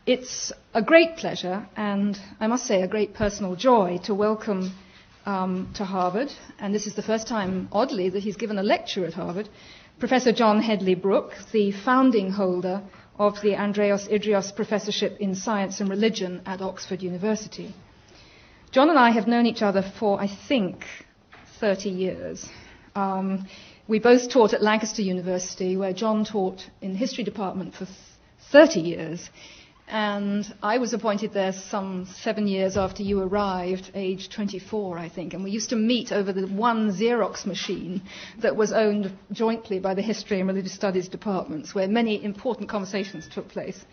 It's a great pleasure, and I must say a great personal joy, to welcome to Harvard, and this is the first time, oddly, that he's given a lecture at Harvard, Professor John Hedley Brooke, the founding holder of the Andreas Idrios Professorship in Science and Religion at Oxford University. John and I have known each other for, I think, 30 years. We both taught at Lancaster University, where John taught in the history department for 30 years. And I was appointed there some 7 years after you arrived, age 24, I think. And we used to meet over the one Xerox machine that was owned jointly by the History and Religious Studies departments, where many important conversations took place.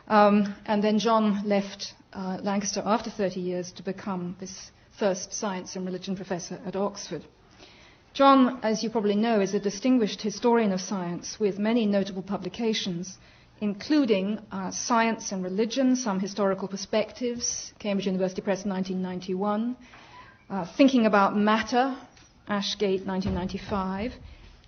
And then John left Lancaster after 30 years to become this first science and religion professor at Oxford. John, as you probably know, is a distinguished historian of science with many notable publications, including Science and Religion, Some Historical Perspectives, Cambridge University Press, 1991, Thinking About Matter, Ashgate, 1995,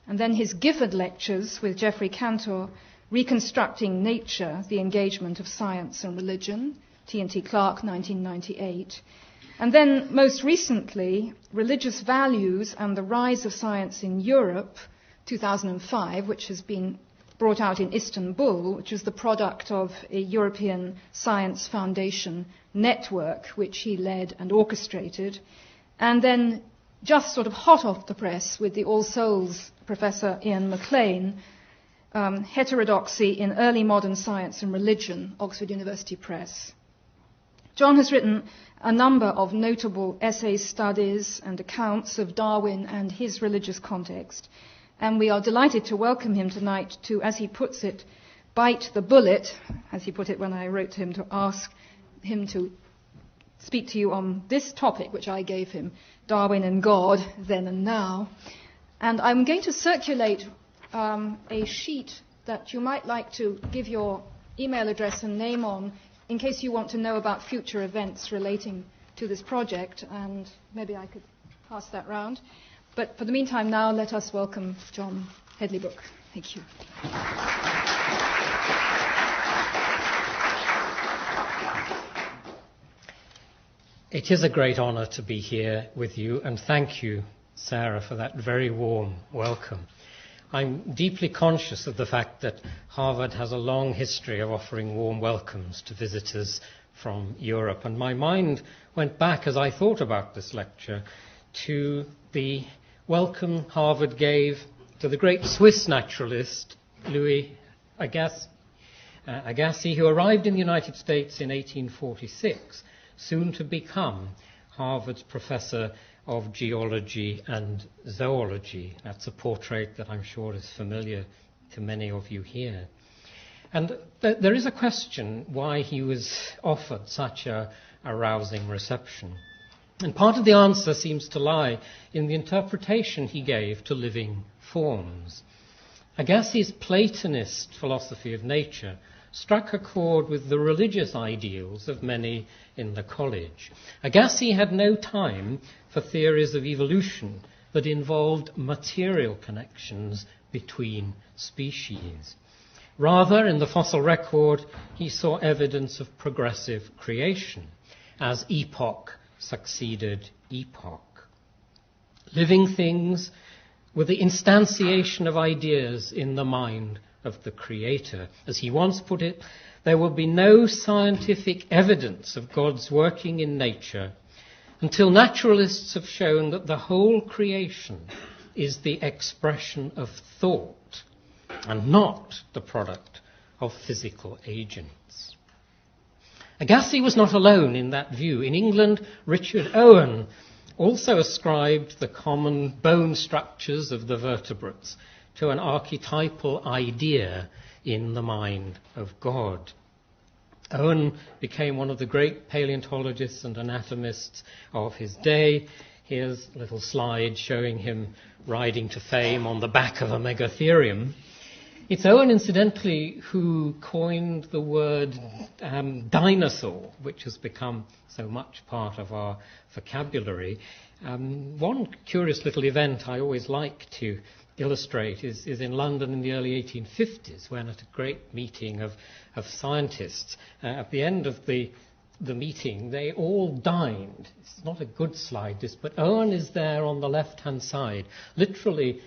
and then his Gifford Lectures with Geoffrey Cantor, Reconstructing Nature, The Engagement of Science and Religion, T&T Clark, 1998, and then most recently, Religious Values and the Rise of Science in Europe, 2005, which has been brought out in Istanbul, which was the product of a European Science Foundation network, which he led and orchestrated. And then just sort of hot off the press with the All Souls Professor Ian MacLean, Heterodoxy in Early Modern Science and Religion, Oxford University Press. John has written a number of notable essays, studies, and accounts of Darwin and his religious context. And we are delighted to welcome him tonight to, as he puts it, bite the bullet, as he put it when I wrote to him to ask him to speak to you on this topic, which I gave him, Darwin and God, then and now. And I'm going to circulate a sheet that you might like to give your email address and name on in case you want to know about future events relating to this project, and maybe I could pass that round. But for the meantime, now let us welcome John Hedley Brooke. Thank you. It is a great honour to be here with you, and thank you, Sarah, for that very warm welcome. I'm deeply conscious of the fact that Harvard has a long history of offering warm welcomes to visitors from Europe, and my mind went back, as I thought about this lecture, to the welcome Harvard gave to the great Swiss naturalist Louis Agassiz, who arrived in the United States in 1846, soon to become Harvard's professor of geology and zoology. That's a portrait that I'm sure is familiar to many of you here. And there is a question why he was offered such a rousing reception. And part of the answer seems to lie in the interpretation he gave to living forms. Agassiz's Platonist philosophy of nature struck a chord with the religious ideals of many in the college. Agassiz had no time for theories of evolution that involved material connections between species. Rather, in the fossil record, he saw evidence of progressive creation as epoch succeeded epoch. Living things were the instantiation of ideas in the mind of the Creator. As he once put it, there will be no scientific evidence of God's working in nature until naturalists have shown that the whole creation is the expression of thought and not the product of physical agents. Agassiz was not alone in that view. In England, Richard Owen also ascribed the common bone structures of the vertebrates to an archetypal idea in the mind of God. Owen became one of the great paleontologists and anatomists of his day. Here's a little slide showing him riding to fame on the back of a megatherium. It's Owen, incidentally, who coined the word dinosaur, which has become so much part of our vocabulary. One curious little event I always like to illustrate is in London in the early 1850s, when at a great meeting of of scientists. At the end of the meeting, they all dined. It's not a good slide, this, but Owen is there on the left-hand side, literally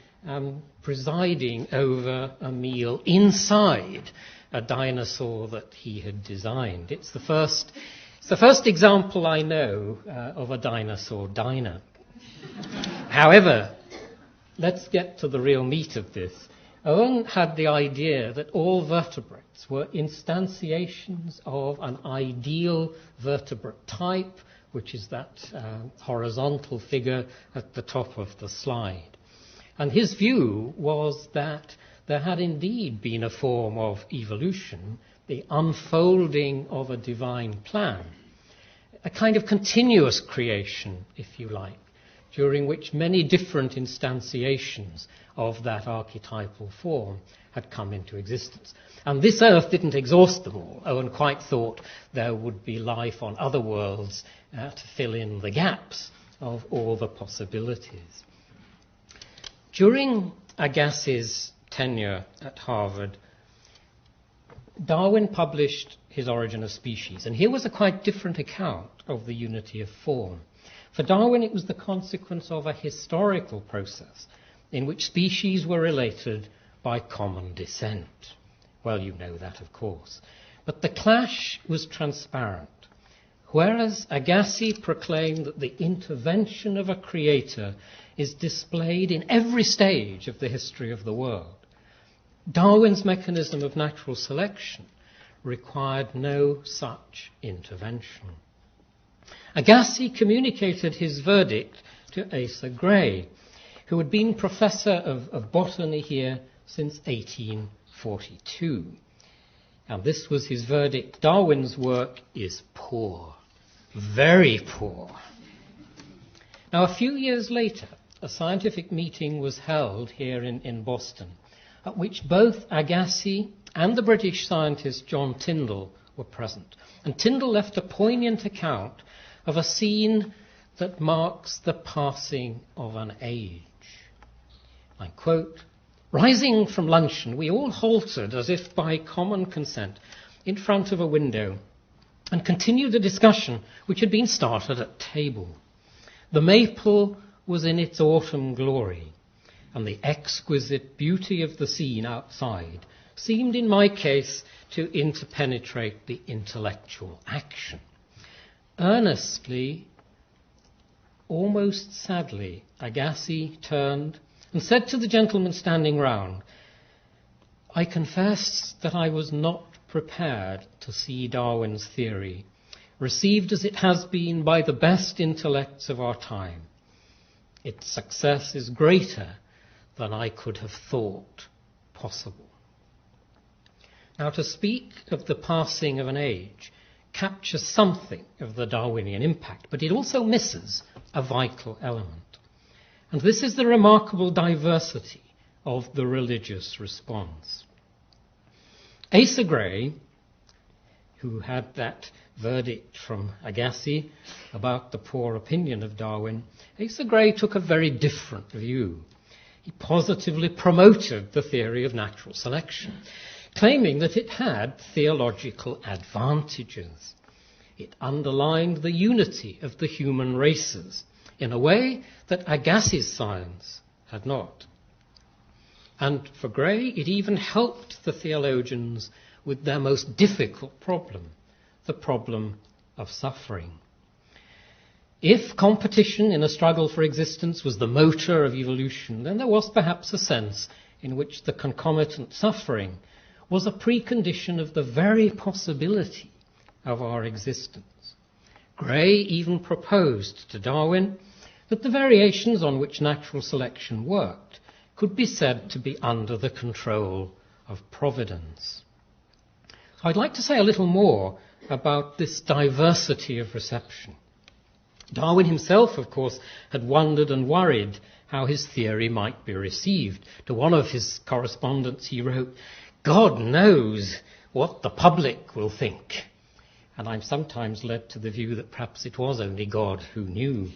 presiding over a meal inside a dinosaur that he had designed. It's the first example I know of a dinosaur diner. However, let's get to the real meat of this. Owen had the idea that all vertebrates were instantiations of an ideal vertebrate type, which is that horizontal figure at the top of the slide. And his view was that there had indeed been a form of evolution, the unfolding of a divine plan, a kind of continuous creation, if you like, during which many different instantiations of that archetypal form had come into existence. And this earth didn't exhaust them all. Owen quite thought there would be life on other worlds to fill in the gaps of all the possibilities. During Agassiz's tenure at Harvard, Darwin published his Origin of Species, and here was a quite different account of the unity of form. For Darwin, it was the consequence of a historical process in which species were related by common descent. Well, you know that, of course. But the clash was transparent. Whereas Agassiz proclaimed that the intervention of a creator is displayed in every stage of the history of the world, Darwin's mechanism of natural selection required no such intervention. Agassiz communicated his verdict to Asa Gray, who had been professor of botany here since 1842. And this was his verdict: Darwin's work is poor, very poor. Now, a few years later, a scientific meeting was held here in Boston, at which both Agassiz and the British scientist John Tyndall were present. And Tyndall left a poignant account of a scene that marks the passing of an age. I quote, "Rising from luncheon, we all halted as if by common consent in front of a window and continued a discussion which had been started at table. The maple was in its autumn glory, and the exquisite beauty of the scene outside seemed in my case to interpenetrate the intellectual action. Earnestly, almost sadly, Agassiz turned and said to the gentlemen standing round, 'I confess that I was not prepared to see Darwin's theory, received as it has been by the best intellects of our time. Its success is greater than I could have thought possible.' Now, to speak of the passing of an age captures something of the Darwinian impact, but it also misses a vital element. And this is the remarkable diversity of the religious response. Asa Gray, who had that verdict from Agassiz about the poor opinion of Darwin, Asa Gray took a very different view. He positively promoted the theory of natural selection, claiming that it had theological advantages. It underlined the unity of the human races in a way that Agassiz's science had not. And for Gray, it even helped the theologians with their most difficult problem, the problem of suffering. If competition in a struggle for existence was the motor of evolution, then there was perhaps a sense in which the concomitant suffering was a precondition of the very possibility of our existence. Gray even proposed to Darwin that the variations on which natural selection worked could be said to be under the control of providence. So I'd like to say a little more about this diversity of reception. Darwin himself, of course, had wondered and worried how his theory might be received. To one of his correspondents he wrote, "God knows what the public will think." And I'm sometimes led to the view that perhaps it was only God who knew.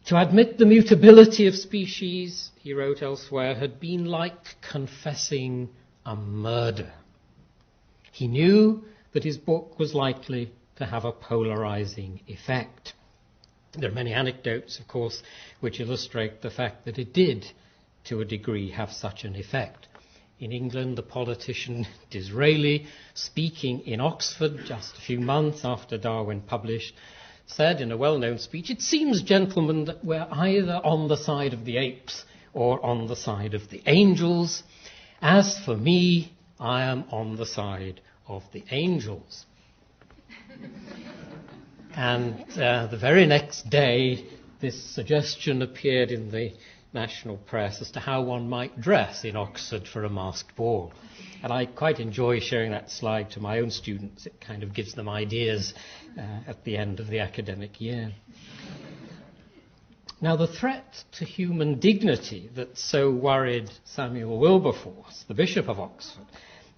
To admit the mutability of species, he wrote elsewhere, had been like confessing a murder. He knew that his book was likely to have a polarizing effect. There are many anecdotes, of course, which illustrate the fact that it did, to a degree, have such an effect. In England, the politician Disraeli, speaking in Oxford just a few months after Darwin published, said in a well-known speech, "It seems, gentlemen, that we're either on the side of the apes or on the side of the angels. As for me, I am on the side of the angels." And the very next day, this suggestion appeared in the national press as to how one might dress in Oxford for a masked ball. And I quite enjoy sharing that slide to my own students. It kind of gives them ideas at the end of the academic year. Now, the threat to human dignity that so worried Samuel Wilberforce, the Bishop of Oxford,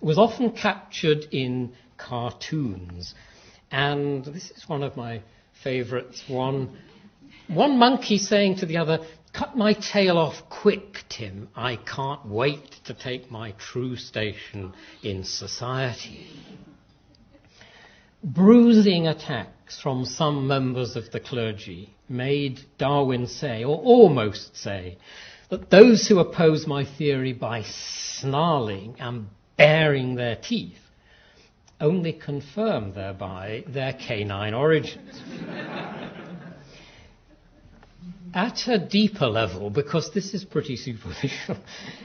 was often captured in cartoons. And this is one of my favourites. One monkey saying to the other, "Cut my tail off quick, Tim. I can't wait to take my true station in society." Bruising attacks from some members of the clergy made Darwin say, or almost say, that those who oppose my theory by snarling and baring their teeth only confirm thereby their canine origins. At a deeper level, because this is pretty superficial,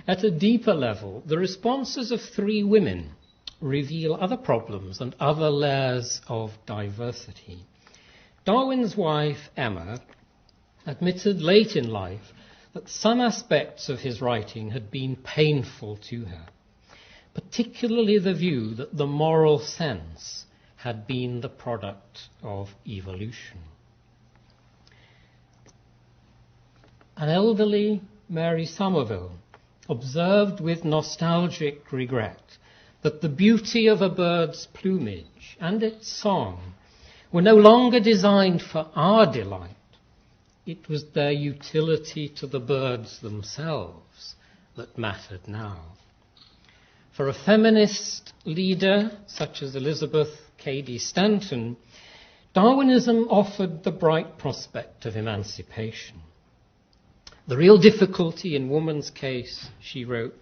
at a deeper level, the responses of three women reveal other problems and other layers of diversity. Darwin's wife, Emma, admitted late in life that some aspects of his writing had been painful to her, particularly the view that the moral sense had been the product of evolution. An elderly Mary Somerville observed with nostalgic regret that the beauty of a bird's plumage and its song were no longer designed for our delight. It was their utility to the birds themselves that mattered now. For a feminist leader such as Elizabeth Cady Stanton, Darwinism offered the bright prospect of emancipation. The real difficulty in woman's case, she wrote,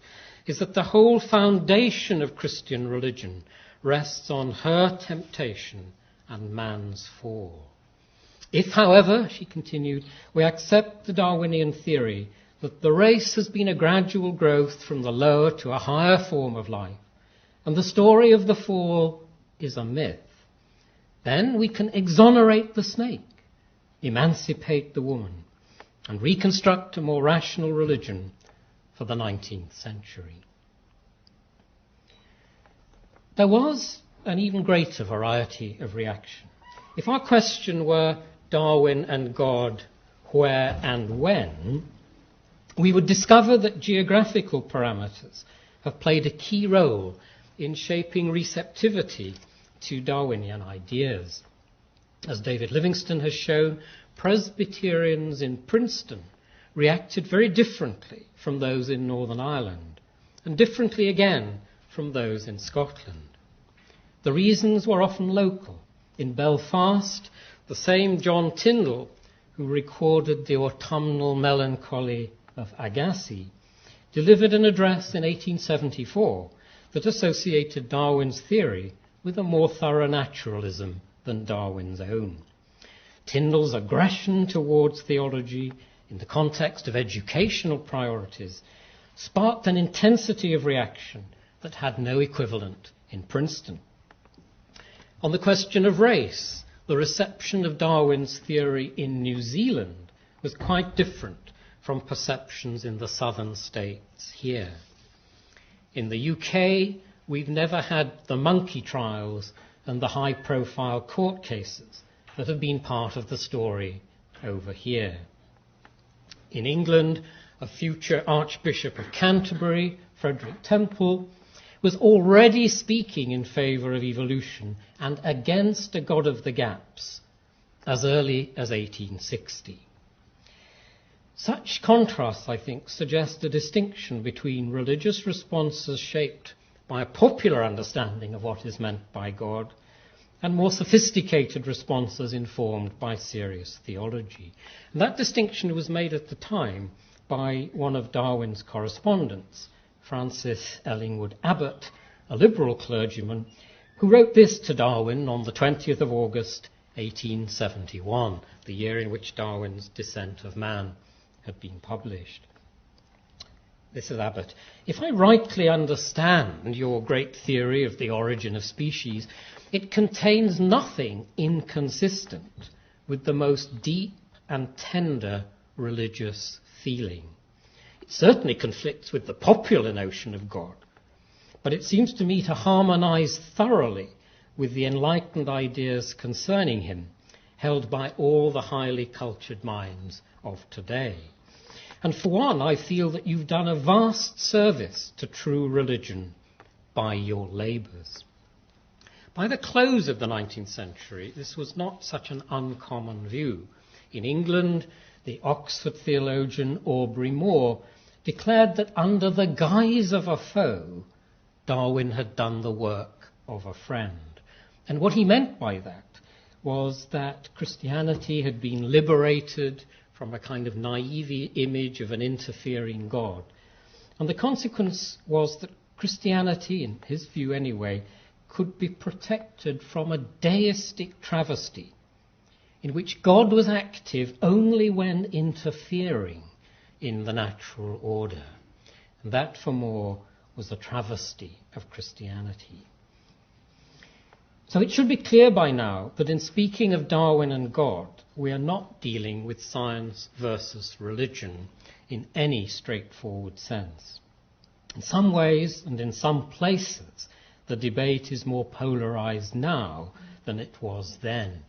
is that the whole foundation of Christian religion rests on her temptation and man's fall. If, however, she continued, we accept the Darwinian theory that the race has been a gradual growth from the lower to a higher form of life, and the story of the fall is a myth, then we can exonerate the snake, emancipate the woman, and reconstruct a more rational religion for the 19th century. There was an even greater variety of reaction. If our question were Darwin and God, where and when, we would discover that geographical parameters have played a key role in shaping receptivity to Darwinian ideas. As David Livingstone has shown, Presbyterians in Princeton reacted very differently from those in Northern Ireland, and differently again from those in Scotland. The reasons were often local. In Belfast, the same John Tyndall, who recorded the autumnal melancholy of Agassiz, delivered an address in 1874 that associated Darwin's theory with a more thorough naturalism than Darwin's own. Tyndall's aggression towards theology in the context of educational priorities sparked an intensity of reaction that had no equivalent in Princeton. On the question of race, the reception of Darwin's theory in New Zealand was quite different from perceptions in the southern states here. In the UK, we've never had the monkey trials and the high-profile court cases that have been part of the story over here. In England, a future Archbishop of Canterbury, Frederick Temple, was already speaking in favour of evolution and against a God of the gaps as early as 1860. Such contrasts, I think, suggest a distinction between religious responses shaped by a popular understanding of what is meant by God, and more sophisticated responses informed by serious theology. And that distinction was made at the time by one of Darwin's correspondents, Francis Ellingwood Abbott, a liberal clergyman, who wrote this to Darwin on the 20th of August 1871, the year in which Darwin's Descent of Man had been published. This is Abbott. If I rightly understand your great theory of the origin of species, it contains nothing inconsistent with the most deep and tender religious feeling. It certainly conflicts with the popular notion of God, but it seems to me to harmonize thoroughly with the enlightened ideas concerning him held by all the highly cultured minds of today. And for one, I feel that you've done a vast service to true religion by your labours. By the close of the 19th century, this was not such an uncommon view. In England, the Oxford theologian Aubrey Moore declared that under the guise of a foe, Darwin had done the work of a friend. And what he meant by that was that Christianity had been liberated from a kind of naive image of an interfering God. And the consequence was that Christianity, in his view anyway, could be protected from a deistic travesty in which God was active only when interfering in the natural order. And that, for Moore, was a travesty of Christianity. So it should be clear by now that in speaking of Darwin and God, we are not dealing with science versus religion in any straightforward sense. In some ways and in some places, the debate is more polarized now than it was then.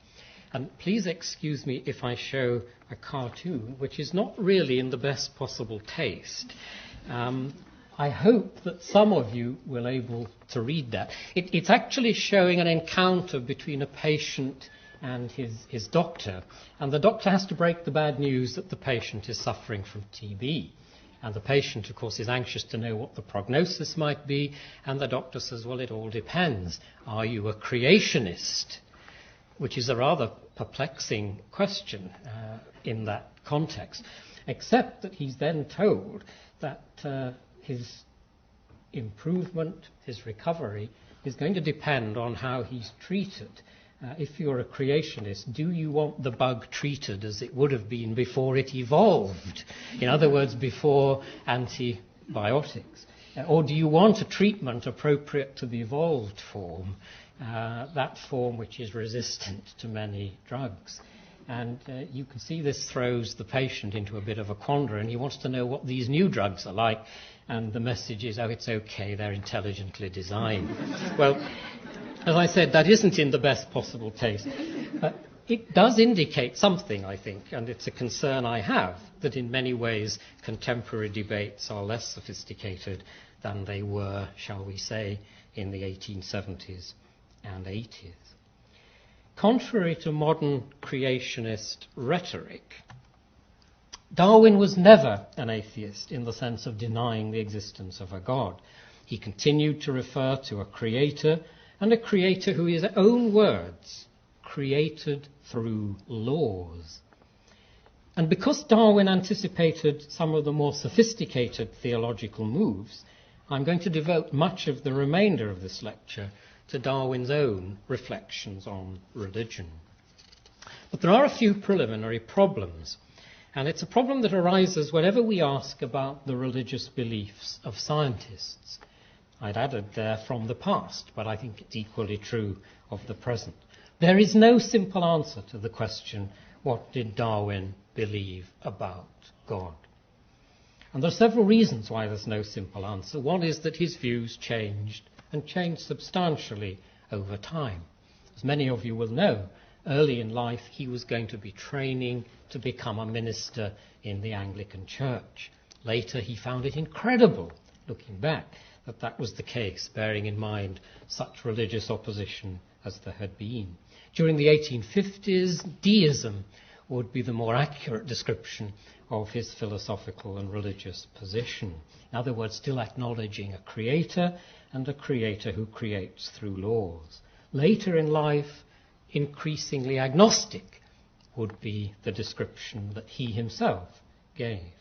And please excuse me if I show a cartoon which is not really in the best possible taste. I hope that some of you will be able to read that. It's actually showing an encounter between a patient and his doctor. And the doctor has to break the bad news that the patient is suffering from TB. And the patient, of course, is anxious to know what the prognosis might be. And the doctor says, well, it all depends. Are you a creationist? Which is a rather perplexing question in that context. Except that he's then told that his improvement, his recovery, is going to depend on how he's treated. If you're a creationist, do you want the bug treated as it would have been before it evolved? In other words, before antibiotics. Or do you want a treatment appropriate to the evolved form, that form which is resistant to many drugs? And you can see this throws the patient into a bit of a quandary, and he wants to know what these new drugs are like. And the message is, oh, it's okay, they're intelligently designed. Well, as I said, that isn't in the best possible taste. But it does indicate something, I think, and it's a concern I have, that in many ways contemporary debates are less sophisticated than they were, shall we say, in the 1870s and 80s. Contrary to modern creationist rhetoric, Darwin was never an atheist in the sense of denying the existence of a God. He continued to refer to a creator, and a creator who, in his own words, created through laws. And because Darwin anticipated some of the more sophisticated theological moves, I'm going to devote much of the remainder of this lecture to Darwin's own reflections on religion. But there are a few preliminary problems. And it's a problem that arises whenever we ask about the religious beliefs of scientists. I'd added there from the past, but I think it's equally true of the present. There is no simple answer to the question, what did Darwin believe about God? And there are several reasons why there's no simple answer. One is that his views changed, and changed substantially over time. As many of you will know, early in life he was going to be training to become a minister in the Anglican Church. Later he found it incredible, looking back, that that was the case, bearing in mind such religious opposition as there had been. During the 1850s, deism would be the more accurate description of his philosophical and religious position. In other words, still acknowledging a creator and a creator who creates through laws. Later in life, increasingly agnostic would be the description that he himself gave.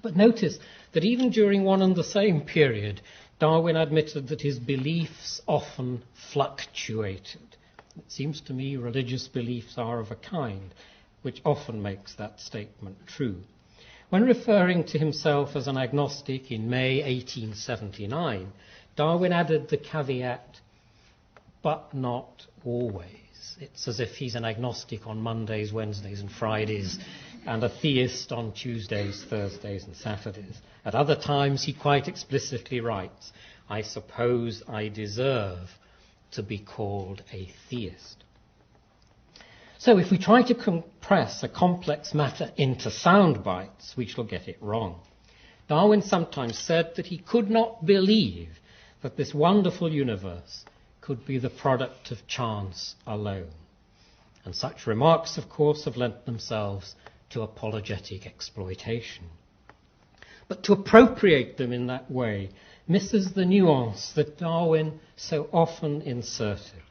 But notice that even during one and the same period, Darwin admitted that his beliefs often fluctuated. It seems to me religious beliefs are of a kind which often makes that statement true. When referring to himself as an agnostic in May 1879, Darwin added the caveat, but not always. It's as if he's an agnostic on Mondays, Wednesdays and Fridays, and a theist on Tuesdays, Thursdays and Saturdays. At other times he quite explicitly writes, I suppose I deserve to be called a theist. So if we try to compress a complex matter into sound bites, we shall get it wrong. Darwin sometimes said that he could not believe that this wonderful universe could be the product of chance alone. And such remarks, of course, have lent themselves to apologetic exploitation. But to appropriate them in that way misses the nuance that Darwin so often inserted.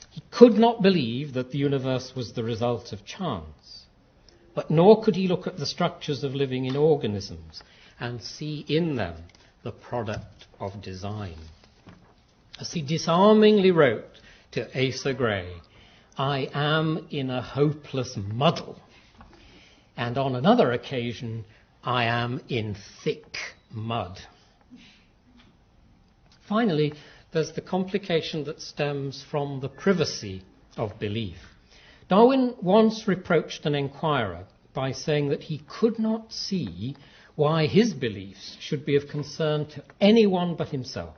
He could not believe that the universe was the result of chance, but nor could he look at the structures of living organisms and see in them the product of design. As he disarmingly wrote to Asa Gray, I am in a hopeless muddle. And on another occasion, I am in thick mud. Finally, there's the complication that stems from the privacy of belief. Darwin once reproached an enquirer by saying that he could not see why his beliefs should be of concern to anyone but himself.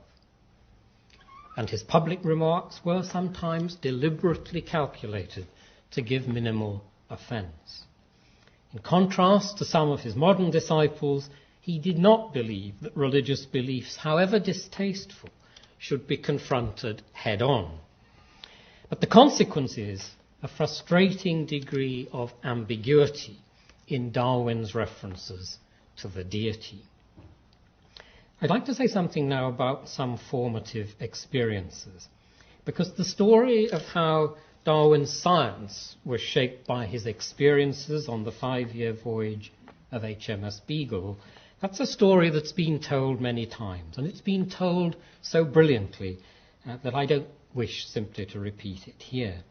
And his public remarks were sometimes deliberately calculated to give minimal offence. In contrast to some of his modern disciples, he did not believe that religious beliefs, however distasteful, should be confronted head-on. But the consequence is a frustrating degree of ambiguity in Darwin's references to the deity. I'd like to say something now about some formative experiences, because the story of how Darwin's science was shaped by his experiences on the 5-year voyage of HMS Beagle, that's a story that's been told many times, and it's been told so brilliantly that I don't wish simply to repeat it here.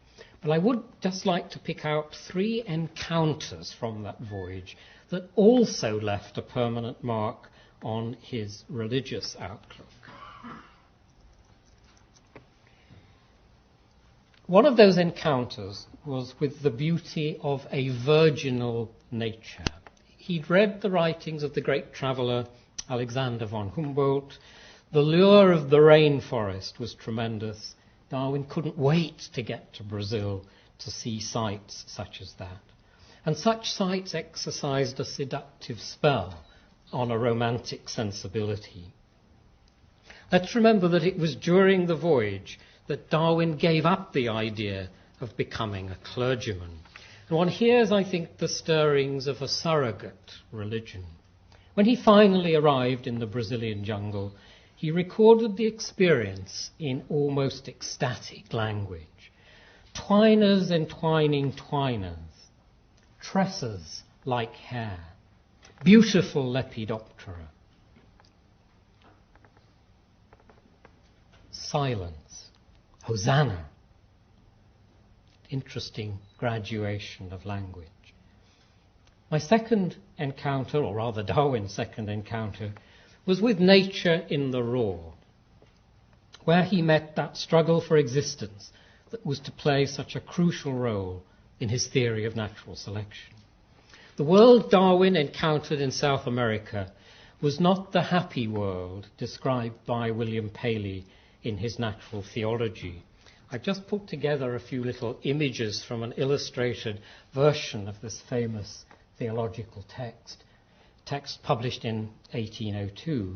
But I would just like to pick out 3 encounters from that voyage that also left a permanent mark on his religious outlook. One of those encounters was with the beauty of a virginal nature. He'd read the writings of the great traveller Alexander von Humboldt. The lure of the rainforest was tremendous. Darwin couldn't wait to get to Brazil to see sights such as that. And such sights exercised a seductive spell on a romantic sensibility. Let's remember that it was during the voyage that Darwin gave up the idea of becoming a clergyman. And one hears, I think, the stirrings of a surrogate religion. When he finally arrived in the Brazilian jungle, he recorded the experience in almost ecstatic language. Twiners entwining twiners, tresses like hair, beautiful Lepidoptera. Silence, Hosanna. Interesting graduation of language. My second encounter, or rather Darwin's second encounter, was with nature in the raw, where he met that struggle for existence that was to play such a crucial role in his theory of natural selection. The world Darwin encountered in South America was not the happy world described by William Paley in his Natural Theology. I've just put together a few little images from an illustrated version of this famous theological text published in 1802.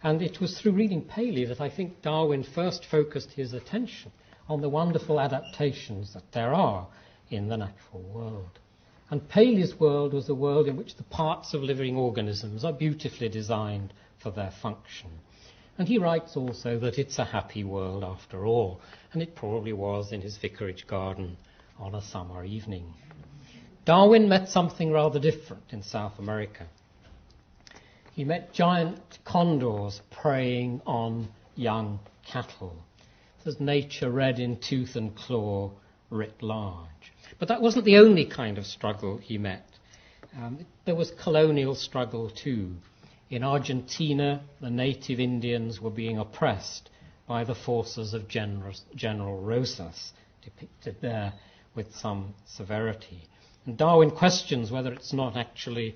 And it was through reading Paley that I think Darwin first focused his attention on the wonderful adaptations that there are in the natural world. And Paley's world was a world in which the parts of living organisms are beautifully designed for their function. And he writes also that it's a happy world after all, and it probably was in his vicarage garden on a summer evening. Darwin met something rather different in South America. He met giant condors preying on young cattle. As nature read in tooth and claw writ large. But that wasn't the only kind of struggle he met. There was colonial struggle too. In Argentina, the native Indians were being oppressed by the forces of General Rosas, depicted there with some severity. And Darwin questions whether it's not actually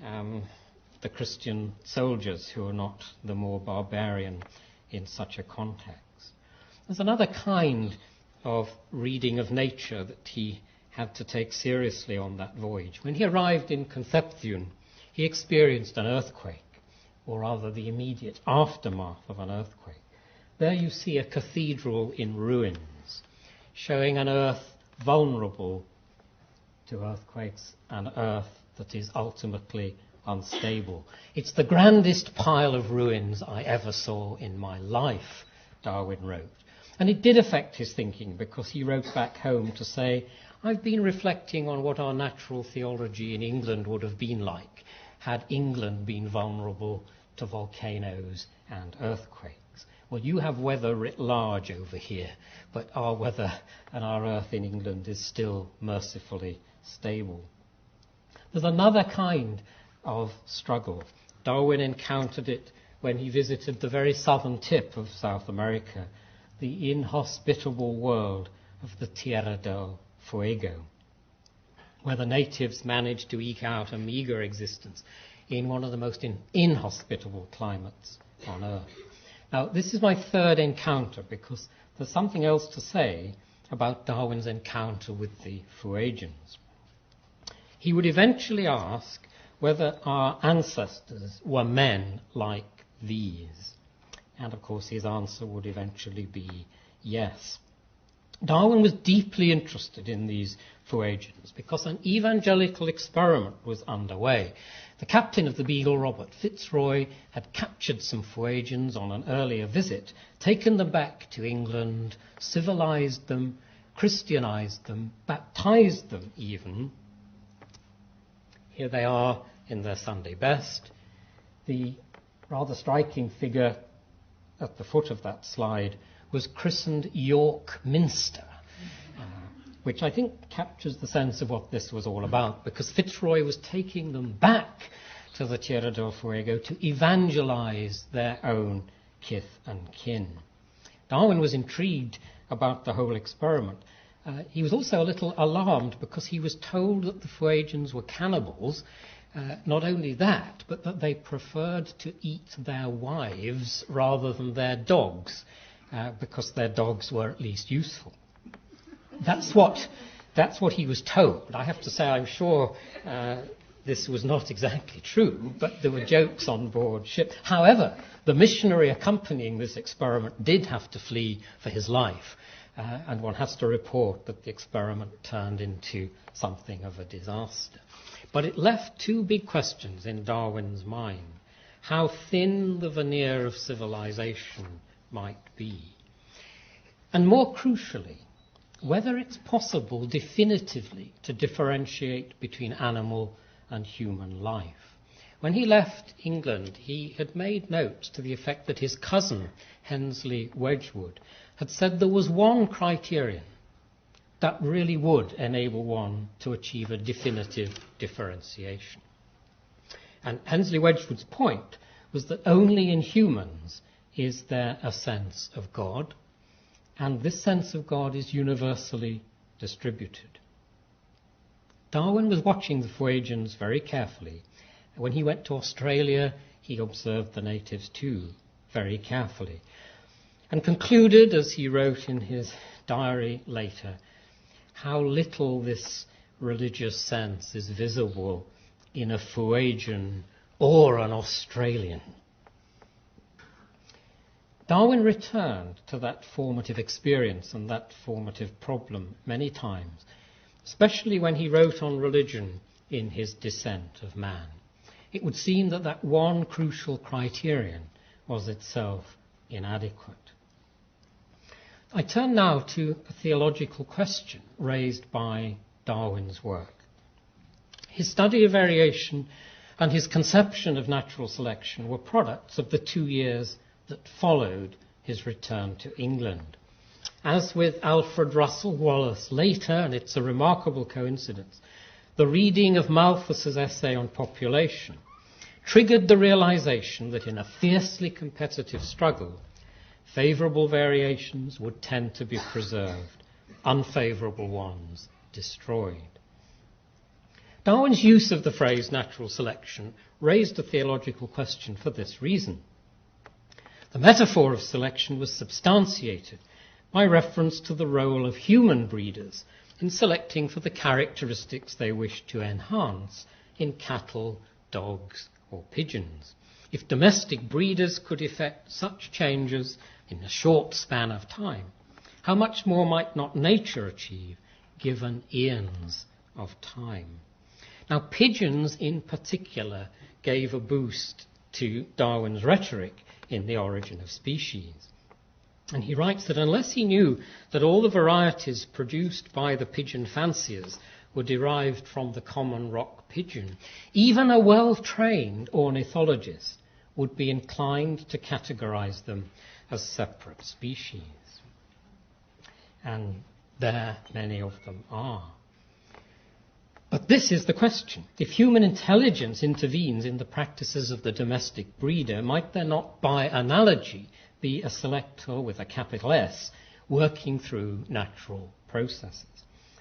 the Christian soldiers who are not the more barbarian in such a context. There's another kind of reading of nature that he had to take seriously on that voyage. When he arrived in Concepcion, he experienced an earthquake, or rather the immediate aftermath of an earthquake. There you see a cathedral in ruins, showing an earth vulnerable to earthquakes, an earth that is ultimately unstable. It's the grandest pile of ruins I ever saw in my life, Darwin wrote. And it did affect his thinking, because he wrote back home to say, I've been reflecting on what our natural theology in England would have been like had England been vulnerable to volcanoes and earthquakes. Well, you have weather writ large over here, but our weather and our earth in England is still mercifully stable. There's another kind of struggle. Darwin encountered it when he visited the very southern tip of South America, the inhospitable world of the Tierra del Fuego, where the natives managed to eke out a meagre existence in one of the most inhospitable climates on Earth. Now, this is my third encounter, because there's something else to say about Darwin's encounter with the Fuegians. He would eventually ask whether our ancestors were men like these. And of course his answer would eventually be yes. Darwin was deeply interested in these Fuegians because an evangelical experiment was underway. The captain of the Beagle, Robert Fitzroy, had captured some Fuegians on an earlier visit, taken them back to England, civilized them, Christianized them, baptized them even. Here they are in their Sunday best. The rather striking figure at the foot of that slide was christened York Minster, which I think captures the sense of what this was all about, because Fitzroy was taking them back to the Tierra del Fuego to evangelize their own kith and kin. Darwin was intrigued about the whole experiment. He was also a little alarmed because he was told that the Fuegians were cannibals. Not only that, but that they preferred to eat their wives rather than their dogs, because their dogs were at least useful. That's what he was told. I have to say, I'm sure this was not exactly true, but there were jokes on board ship. However, the missionary accompanying this experiment did have to flee for his life, and one has to report that the experiment turned into something of a disaster. But it left two big questions in Darwin's mind: how thin the veneer of civilization might be, and more crucially, whether it's possible definitively to differentiate between animal and human life. When he left England, he had made notes to the effect that his cousin, Hensley Wedgwood, had said there was one criterion that really would enable one to achieve a definitive differentiation. And Hensley Wedgwood's point was that only in humans is there a sense of God, and this sense of God is universally distributed. Darwin was watching the Fuegians very carefully. When he went to Australia, he observed the natives too, very carefully, and concluded, as he wrote in his diary later, how little this religious sense is visible in a Fuegian or an Australian. Darwin returned to that formative experience and that formative problem many times, especially when he wrote on religion in his Descent of Man. It would seem that that one crucial criterion was itself inadequate. I turn now to a theological question raised by Darwin's work. His study of variation and his conception of natural selection were products of the 2 years that followed his return to England. As with Alfred Russel Wallace later, and it's a remarkable coincidence, the reading of Malthus's essay on population triggered the realization that in a fiercely competitive struggle, favourable variations would tend to be preserved, unfavourable ones destroyed. Darwin's use of the phrase natural selection raised a theological question for this reason. The metaphor of selection was substantiated by reference to the role of human breeders in selecting for the characteristics they wished to enhance in cattle, dogs, or pigeons. If domestic breeders could effect such changes in a short span of time, how much more might not nature achieve given eons of time? Now, pigeons in particular gave a boost to Darwin's rhetoric in The Origin of Species. And he writes that unless he knew that all the varieties produced by the pigeon fanciers were derived from the common rock pigeon, even a well-trained ornithologist would be inclined to categorize them as separate species. And there many of them are. But this is the question. If human intelligence intervenes in the practices of the domestic breeder, might there not, by analogy, be a selector with a capital S working through natural processes?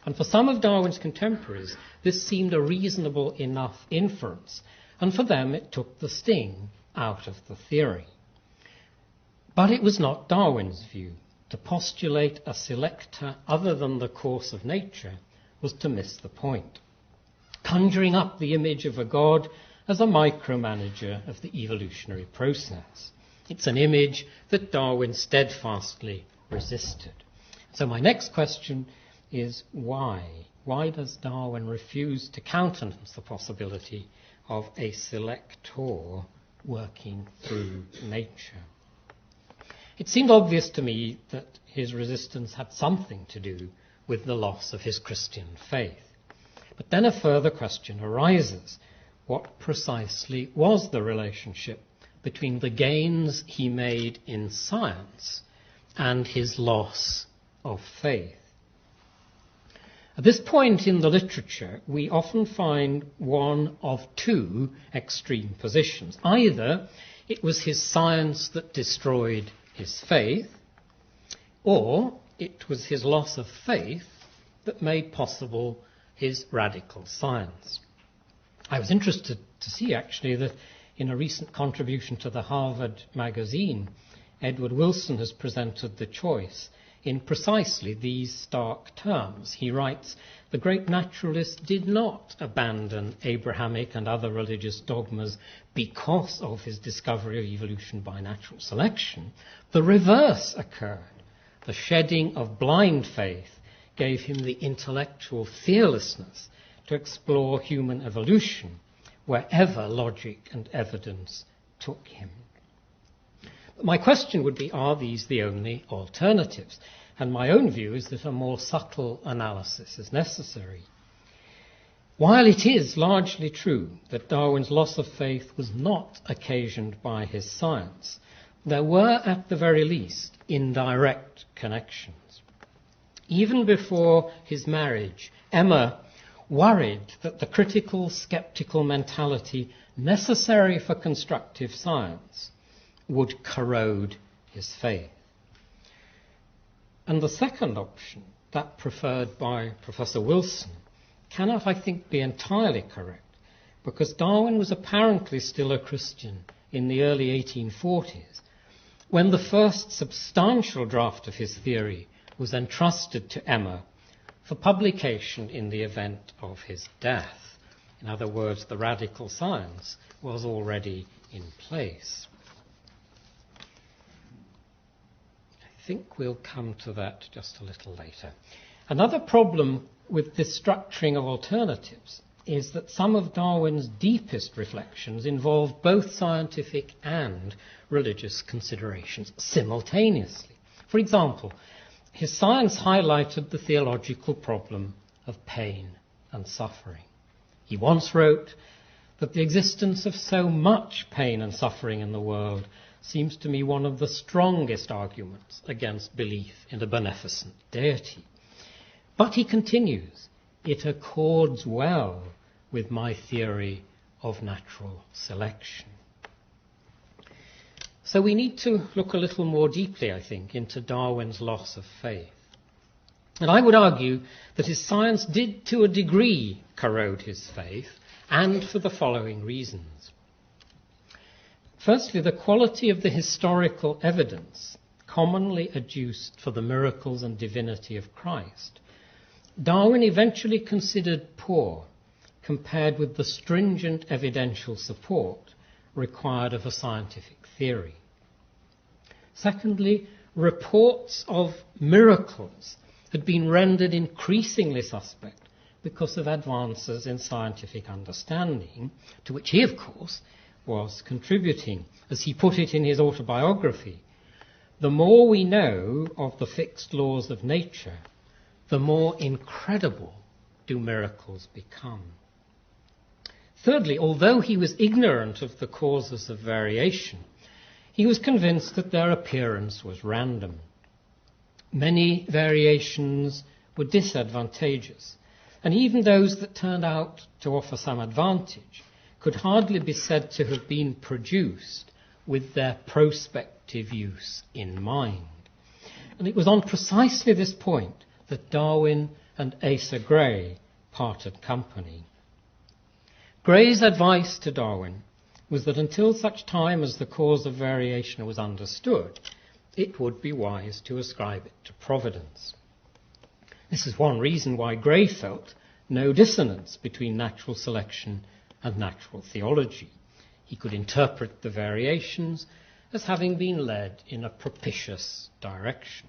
And for some of Darwin's contemporaries, this seemed a reasonable enough inference, and for them it took the sting out of the theory. But it was not Darwin's view. To postulate a selector other than the course of nature was to miss the point, conjuring up the image of a god as a micromanager of the evolutionary process. It's an image that Darwin steadfastly resisted. So my next question is why? Why does Darwin refuse to countenance the possibility of a selector working through nature? It seemed obvious to me that his resistance had something to do with the loss of his Christian faith. But then a further question arises. What precisely was the relationship between the gains he made in science and his loss of faith? At this point in the literature, we often find one of two extreme positions. Either it was his science that destroyed his faith, or it was his loss of faith that made possible his radical science. I was interested to see, actually, that in a recent contribution to the Harvard magazine, Edward Wilson has presented the choice in precisely these stark terms. He writes, "The great naturalist did not abandon Abrahamic and other religious dogmas because of his discovery of evolution by natural selection. The reverse occurred. The shedding of blind faith gave him the intellectual fearlessness to explore human evolution wherever logic and evidence took him." But my question would be, are these the only alternatives? And my own view is that a more subtle analysis is necessary. While it is largely true that Darwin's loss of faith was not occasioned by his science, there were at the very least indirect connections. Even before his marriage, Emma worried that the critical, sceptical mentality necessary for constructive science would corrode his faith. And the second option, that preferred by Professor Wilson, cannot, I think, be entirely correct, because Darwin was apparently still a Christian in the early 1840s, when the first substantial draft of his theory was entrusted to Emma for publication in the event of his death. In other words, the radical science was already in place. I think we'll come to that just a little later. Another problem with this structuring of alternatives is that some of Darwin's deepest reflections involve both scientific and religious considerations simultaneously. For example, his science highlighted the theological problem of pain and suffering. He once wrote that the existence of so much pain and suffering in the world seems to me one of the strongest arguments against belief in a beneficent deity. But he continues, it accords well with my theory of natural selection. So we need to look a little more deeply, I think, into Darwin's loss of faith. And I would argue that his science did, to a degree, corrode his faith, and for the following reasons. Firstly, the quality of the historical evidence commonly adduced for the miracles and divinity of Christ, Darwin eventually considered poor compared with the stringent evidential support required of a scientific theory. Secondly, reports of miracles had been rendered increasingly suspect because of advances in scientific understanding, to which he, of course, was contributing. As he put it in his autobiography, the more we know of the fixed laws of nature, the more incredible do miracles become. Thirdly, although he was ignorant of the causes of variation, he was convinced that their appearance was random. Many variations were disadvantageous, and even those that turned out to offer some advantage could hardly be said to have been produced with their prospective use in mind. And it was on precisely this point that Darwin and Asa Gray parted company. Gray's advice to Darwin was that until such time as the cause of variation was understood, it would be wise to ascribe it to providence. This is one reason why Gray felt no dissonance between natural selection and natural theology. He could interpret the variations as having been led in a propitious direction.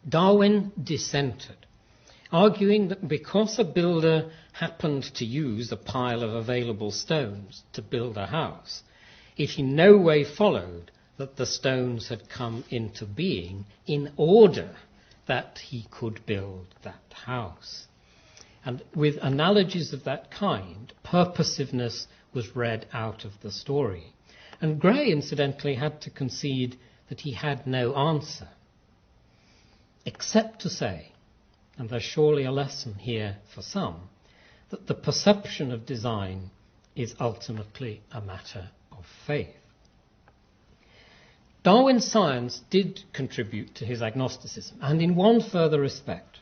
Darwin dissented, arguing that because a builder happened to use a pile of available stones to build a house, it in no way followed that the stones had come into being in order that he could build that house. And with analogies of that kind, purposiveness was read out of the story. And Gray, incidentally, had to concede that he had no answer, except to say, and there's surely a lesson here for some, that the perception of design is ultimately a matter of faith. Darwin's science did contribute to his agnosticism, and in one further respect.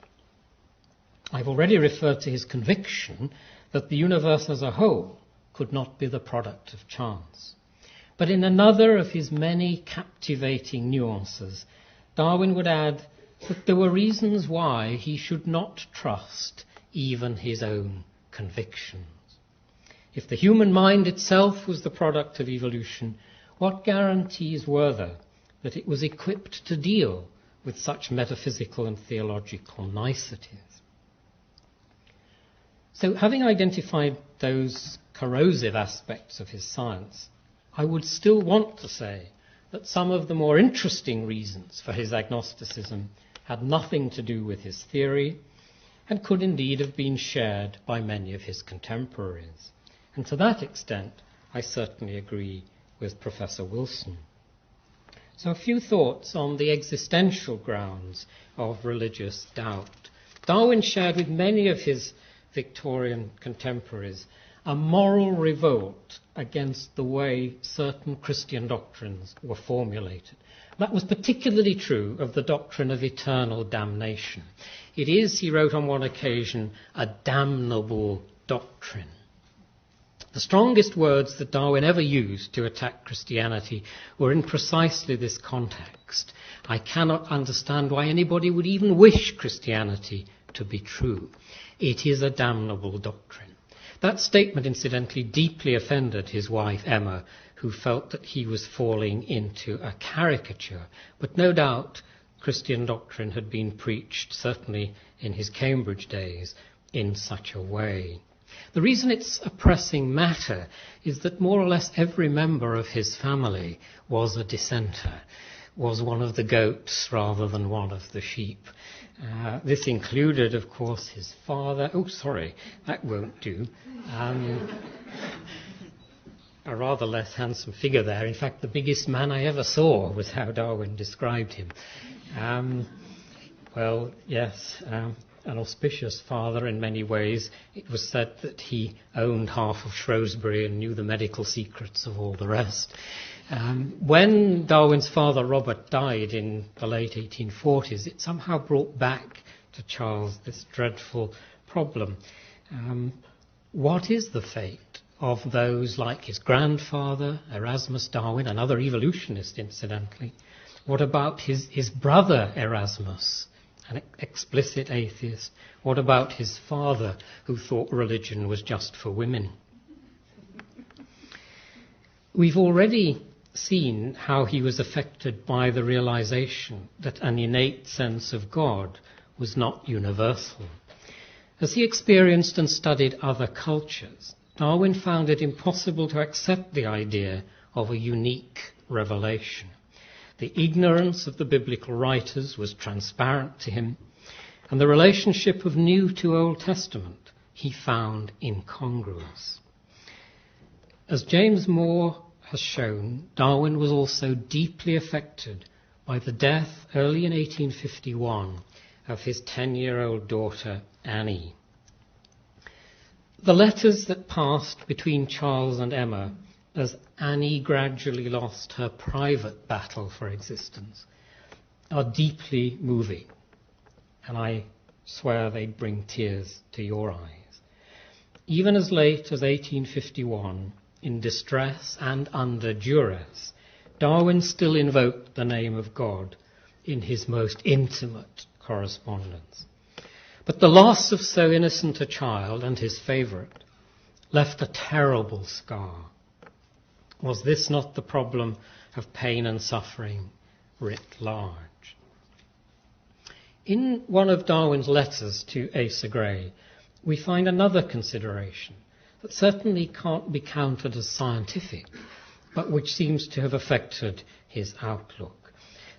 I've already referred to his conviction that the universe as a whole could not be the product of chance. But in another of his many captivating nuances, Darwin would add that there were reasons why he should not trust even his own convictions. If the human mind itself was the product of evolution, what guarantees were there that it was equipped to deal with such metaphysical and theological niceties? So, having identified those corrosive aspects of his science, I would still want to say that some of the more interesting reasons for his agnosticism had nothing to do with his theory and could indeed have been shared by many of his contemporaries. And to that extent, I certainly agree with Professor Wilson. So a few thoughts on the existential grounds of religious doubt. Darwin shared with many of his Victorian contemporaries a moral revolt against the way certain Christian doctrines were formulated. That was particularly true of the doctrine of eternal damnation. It is, he wrote on one occasion, a damnable doctrine. The strongest words that Darwin ever used to attack Christianity were in precisely this context. I cannot understand why anybody would even wish Christianity to be true. It is a damnable doctrine. That statement, incidentally, deeply offended his wife, Emma, who felt that he was falling into a caricature. But no doubt Christian doctrine had been preached, certainly in his Cambridge days, in such a way. The reason it's a pressing matter is that more or less every member of his family was a dissenter, was one of the goats rather than one of the sheep. This included, of course, his father. Oh, sorry, that won't do. A rather less handsome figure there. In fact, the biggest man I ever saw was how Darwin described him. Well, yes, an auspicious father in many ways. It was said that he owned half of Shrewsbury and knew the medical secrets of all the rest. When Darwin's father, Robert, died in the late 1840s, it somehow brought back to Charles this dreadful problem. What is the fate of those like his grandfather, Erasmus Darwin, another evolutionist, incidentally? What about his brother, Erasmus, an explicit atheist? What about his father, who thought religion was just for women? We've already seen how he was affected by the realization that an innate sense of God was not universal. As he experienced and studied other cultures, Darwin found it impossible to accept the idea of a unique revelation. The ignorance of the biblical writers was transparent to him, and the relationship of New to Old Testament he found incongruous. As James Moore has shown, Darwin was also deeply affected by the death early in 1851 of his 10-year-old daughter Annie. The letters that passed between Charles and Emma as Annie gradually lost her private battle for existence are deeply moving, and I swear they bring tears to your eyes. Even as late as 1851, in distress and under duress, Darwin still invoked the name of God in his most intimate correspondence. But the loss of so innocent a child and his favourite left a terrible scar. Was this not the problem of pain and suffering writ large? In one of Darwin's letters to Asa Gray, we find another consideration that certainly can't be counted as scientific, but which seems to have affected his outlook.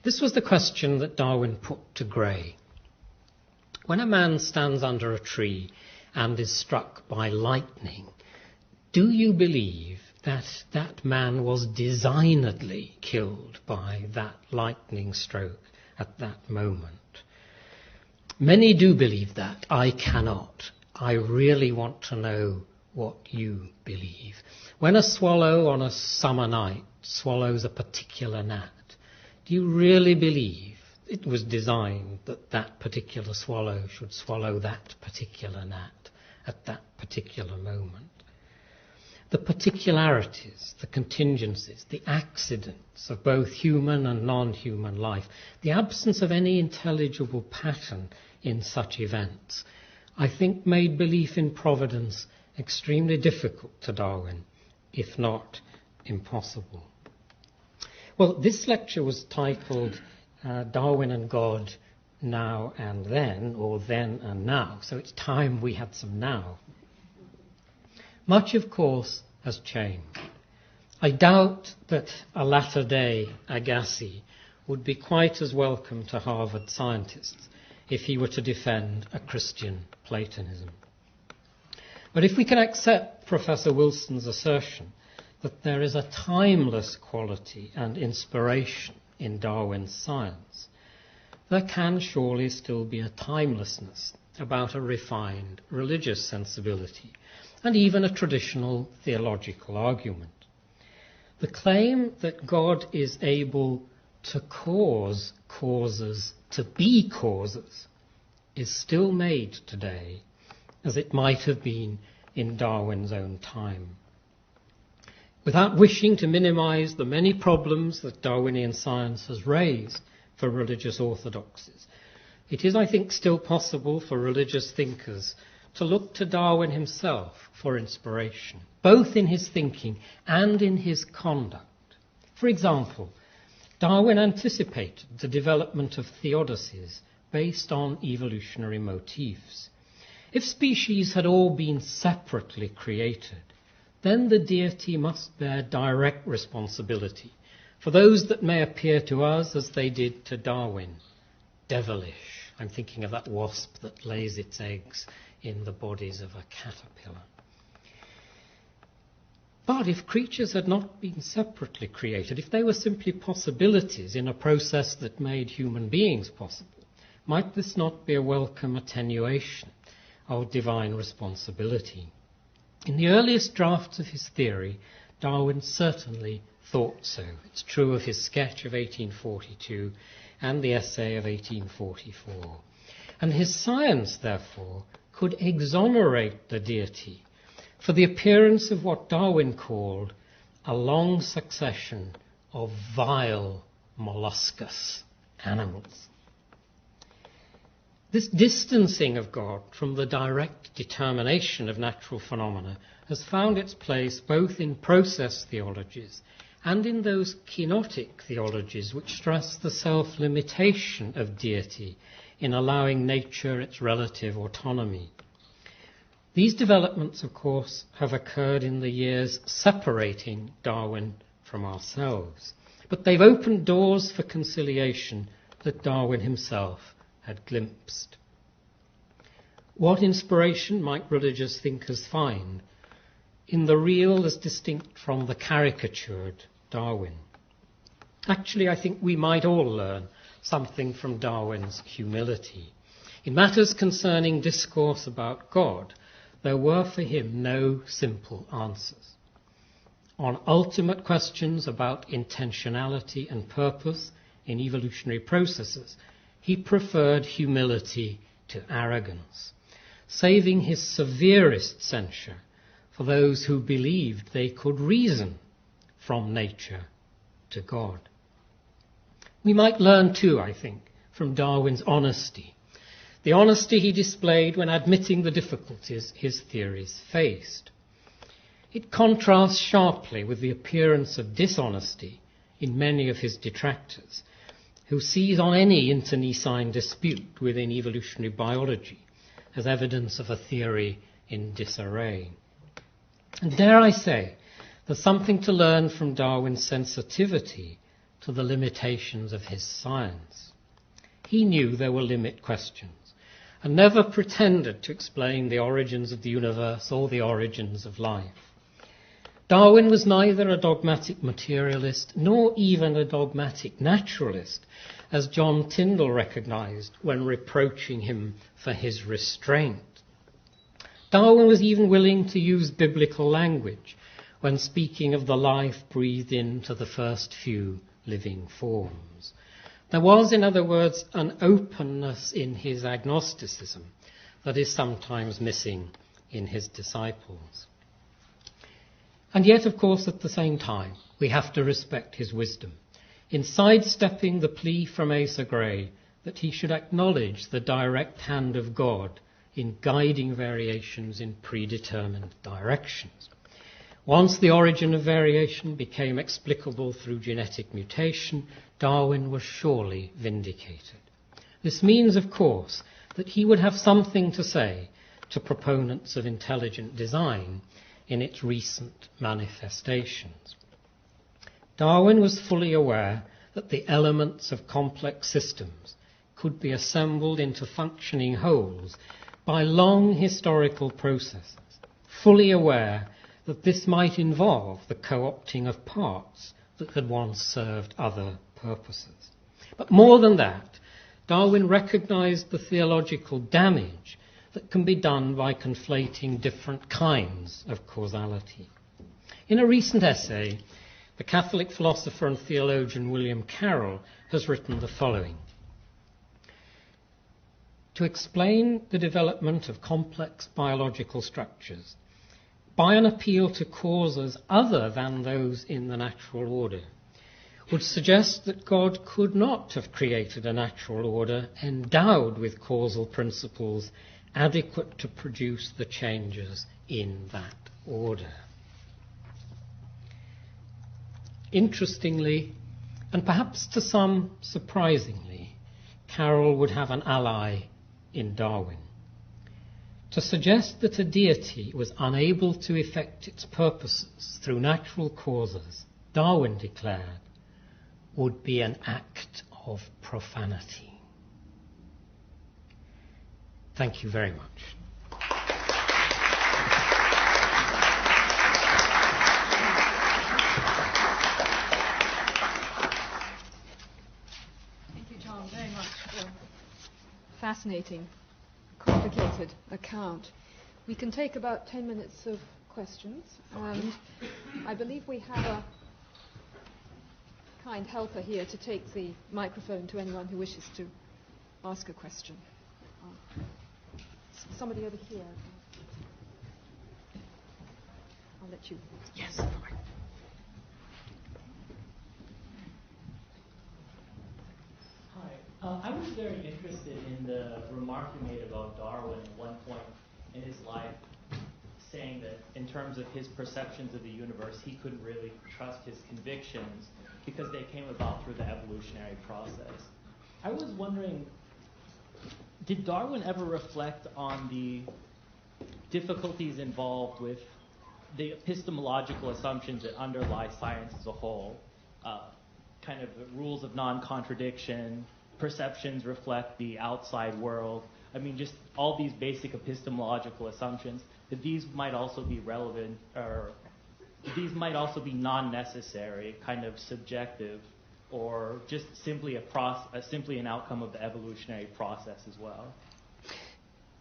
This was the question that Darwin put to Gray. When a man stands under a tree and is struck by lightning, do you believe that that man was designedly killed by that lightning stroke at that moment? Many do believe that. I cannot. I really want to know what you believe. When a swallow on a summer night swallows a particular gnat, do you really believe it was designed that that particular swallow should swallow that particular gnat at that particular moment? The particularities, the contingencies, the accidents of both human and non-human life, the absence of any intelligible pattern in such events, I think made belief in providence extremely difficult to Darwin, if not impossible. Well, this lecture was titled Darwin and God, Now and Then, or Then and Now, so it's time we had some now. Much, of course, has changed. I doubt that a latter-day Agassiz would be quite as welcome to Harvard scientists if he were to defend a Christian Platonism. But if we can accept Professor Wilson's assertion that there is a timeless quality and inspiration in Darwin's science, there can surely still be a timelessness about a refined religious sensibility and even a traditional theological argument. The claim that God is able to cause causes to be causes is still made today, as it might have been in Darwin's own time. Without wishing to minimize the many problems that Darwinian science has raised for religious orthodoxies, it is, I think, still possible for religious thinkers to look to Darwin himself for inspiration, both in his thinking and in his conduct. For example, Darwin anticipated the development of theodicies based on evolutionary motifs. If species had all been separately created, then the deity must bear direct responsibility for those that may appear to us as they did to Darwin, devilish. I'm thinking of that wasp that lays its eggs in the bodies of a caterpillar. But if creatures had not been separately created, if they were simply possibilities in a process that made human beings possible, might this not be a welcome attenuation of divine responsibility? In the earliest drafts of his theory, Darwin certainly thought so. It's true of his sketch of 1842 and the essay of 1844. And his science, therefore, could exonerate the deity for the appearance of what Darwin called a long succession of vile molluscous animals. This distancing of God from the direct determination of natural phenomena has found its place both in process theologies and in those kenotic theologies which stress the self-limitation of deity in allowing nature its relative autonomy. These developments, of course, have occurred in the years separating Darwin from ourselves, but they've opened doors for conciliation that Darwin himself had glimpsed. What inspiration might religious thinkers find in the real as distinct from the caricatured Darwin? Actually, I think we might all learn something from Darwin's humility. In matters concerning discourse about God, there were for him no simple answers. On ultimate questions about intentionality and purpose in evolutionary processes, he preferred humility to arrogance, saving his severest censure for those who believed they could reason from nature to God. We might learn too, I think, from Darwin's honesty, the honesty he displayed when admitting the difficulties his theories faced. It contrasts sharply with the appearance of dishonesty in many of his detractors, who seize on any internecine dispute within evolutionary biology as evidence of a theory in disarray. And dare I say, there's something to learn from Darwin's sensitivity to the limitations of his science. He knew there were limit questions and never pretended to explain the origins of the universe or the origins of life. Darwin was neither a dogmatic materialist nor even a dogmatic naturalist, as John Tyndall recognized when reproaching him for his restraint. Darwin was even willing to use biblical language when speaking of the life breathed into the first few living forms. There was, in other words, an openness in his agnosticism that is sometimes missing in his disciples. And yet, of course, at the same time, we have to respect his wisdom in sidestepping the plea from Asa Gray that he should acknowledge the direct hand of God in guiding variations in predetermined directions. Once the origin of variation became explicable through genetic mutation, Darwin was surely vindicated. This means, of course, that he would have something to say to proponents of intelligent design in its recent manifestations. Darwin was fully aware that the elements of complex systems could be assembled into functioning wholes by long historical processes, fully aware that this might involve the co-opting of parts that had once served other purposes. But more than that, Darwin recognized the theological damage that can be done by conflating different kinds of causality. In a recent essay, the Catholic philosopher and theologian William Carroll has written the following: to explain the development of complex biological structures by an appeal to causes other than those in the natural order would suggest that God could not have created a natural order endowed with causal principles adequate to produce the changes in that order. Interestingly, And perhaps to some, surprisingly, Carroll would have an ally in Darwin. To suggest that a deity was unable to effect its purposes through natural causes, Darwin declared, would be an act of profanity. Thank you very much. Thank you, John, very much for a fascinating, complicated account. We can take about 10 minutes of questions, and I believe we have a kind helper here to take the microphone to anyone who wishes to ask a question. Somebody over here. I'll let you. Yes. Hi. I was very interested in the remark you made about Darwin at one point in his life, saying that in terms of his perceptions of the universe, he couldn't really trust his convictions because they came about through the evolutionary process. I was wondering, did Darwin ever reflect on the difficulties involved with the epistemological assumptions that underlie science as a whole? Kind of rules of non-contradiction, perceptions reflect the outside world. I mean, just all these basic epistemological assumptions, that these might also be relevant, or these might also be non-necessary, kind of subjective, or just simply simply an outcome of the evolutionary process as well?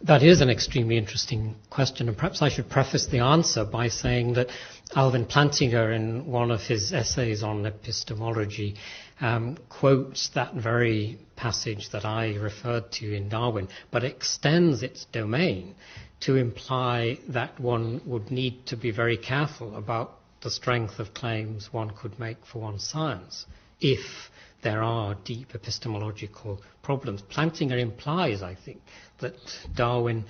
That is an extremely interesting question, and perhaps I should preface the answer by saying that Alvin Plantinga, in one of his essays on epistemology, quotes that very passage that I referred to in Darwin, but extends its domain to imply that one would need to be very careful about the strength of claims one could make for one's science if there are deep epistemological problems. Plantinga implies, I think, that Darwin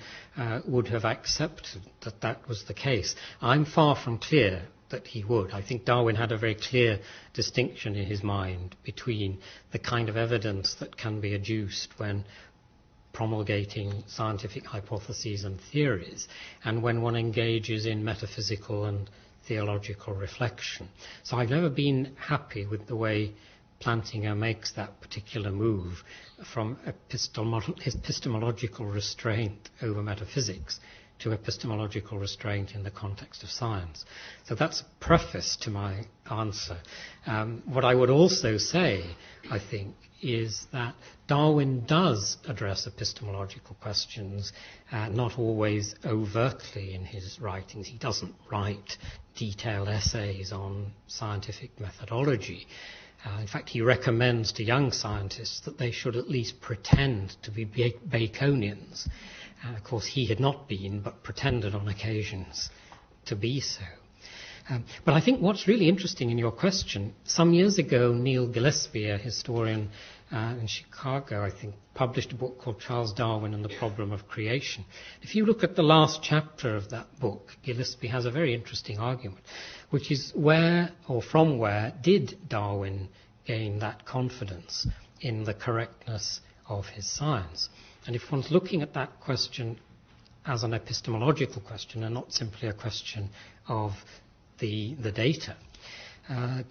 would have accepted that that was the case. I'm far from clear that he would. I think Darwin had a very clear distinction in his mind between the kind of evidence that can be adduced when promulgating scientific hypotheses and theories, and when one engages in metaphysical and theological reflection. So I've never been happy with the way Plantinga makes that particular move from epistemological restraint over metaphysics to epistemological restraint in the context of science. So that's a preface to my answer. What I would also say, I think, is that Darwin does address epistemological questions, not always overtly in his writings. He doesn't write detailed essays on scientific methodology. In fact, he recommends to young scientists that they should at least pretend to be Baconians. Of course, he had not been, but pretended on occasions to be so. But I think what's really interesting in your question, some years ago, Neil Gillespie, a historian in Chicago, I think, published a book called Charles Darwin and the Problem of Creation. If you look at the last chapter of that book, Gillespie has a very interesting argument, which is where or from where did Darwin gain that confidence in the correctness of his science? And if one's looking at that question as an epistemological question and not simply a question of the data,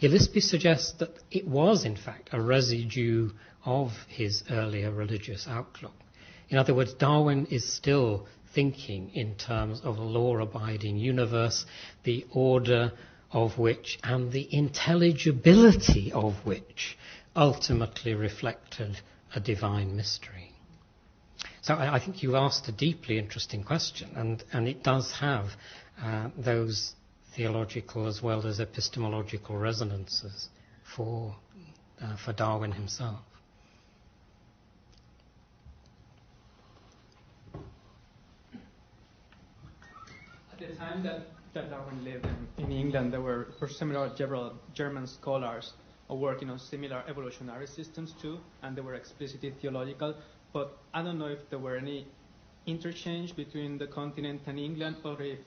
Gillespie suggests that it was, in fact, a residue of his earlier religious outlook. In other words, Darwin is still thinking in terms of a law-abiding universe, the order of which and the intelligibility of which ultimately reflected a divine mystery. So I think you asked a deeply interesting question, and it does have those theological as well as epistemological resonances for Darwin himself. At the time that Darwin lived in England, there were several German scholars working on similar evolutionary systems too, and they were explicitly theological. But I don't know if there were any interchange between the continent and England, or if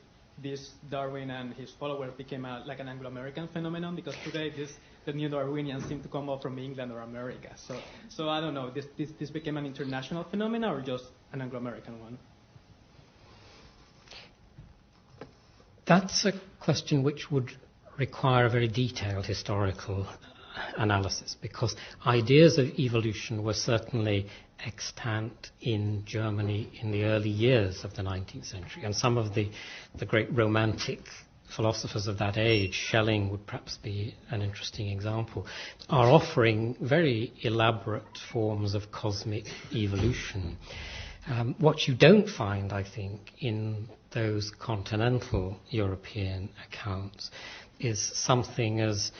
this Darwin and his followers became like an Anglo-American phenomenon, because today the new Darwinians seem to come up from England or America. So I don't know, this became an international phenomenon or just an Anglo-American one? That's a question which would require a very detailed historical analysis, because ideas of evolution were certainly extant in Germany in the early years of the 19th century. And some of the great romantic philosophers of that age, Schelling would perhaps be an interesting example, are offering very elaborate forms of cosmic evolution. What you don't find, I think, in those continental European accounts is something as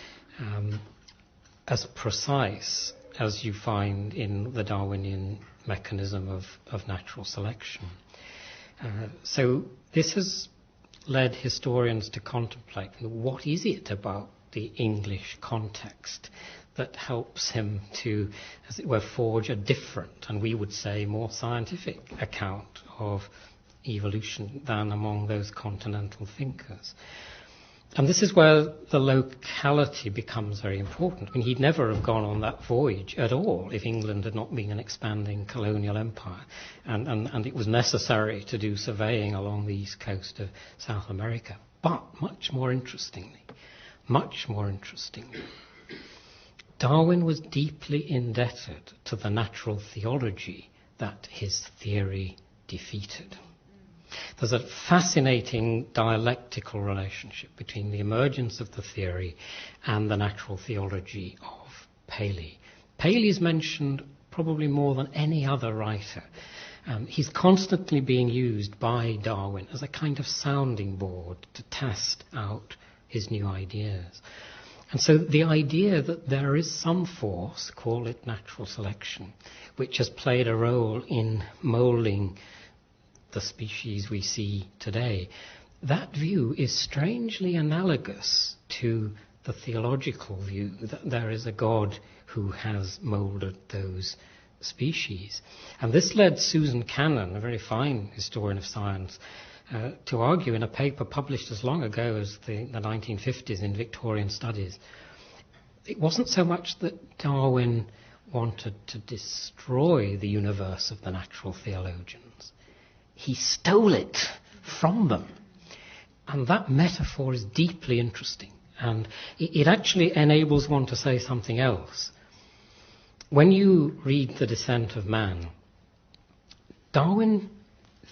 precise as you find in the Darwinian mechanism of natural selection. So this has led historians to contemplate what is it about the English context that helps him to, as it were, forge a different, and we would say more scientific account of evolution than among those continental thinkers. And this is where the locality becomes very important. I mean, he'd never have gone on that voyage at all if England had not been an expanding colonial empire, and it was necessary to do surveying along the east coast of South America. But much more interestingly, Darwin was deeply indebted to the natural theology that his theory defeated. There's a fascinating dialectical relationship between the emergence of the theory and the natural theology of Paley. Paley is mentioned probably more than any other writer. He's constantly being used by Darwin as a kind of sounding board to test out his new ideas. And so the idea that there is some force, call it natural selection, which has played a role in moulding the species we see today, that view is strangely analogous to the theological view that there is a God who has moulded those species. And this led Susan Cannon, a very fine historian of science, to argue in a paper published as long ago as the 1950s in Victorian Studies. It wasn't so much that Darwin wanted to destroy the universe of the natural theologians. He stole it from them. And that metaphor is deeply interesting. And it actually enables one to say something else. When you read The Descent of Man, Darwin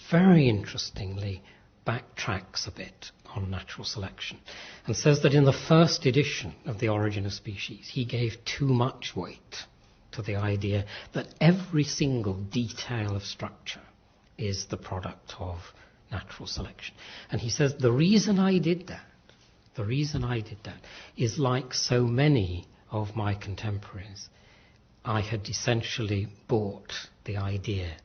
very interestingly backtracks a bit on natural selection and says that in the first edition of The Origin of Species, he gave too much weight to the idea that every single detail of structure is the product of natural selection. And he says, the reason I did that is like so many of my contemporaries, I had essentially bought the idea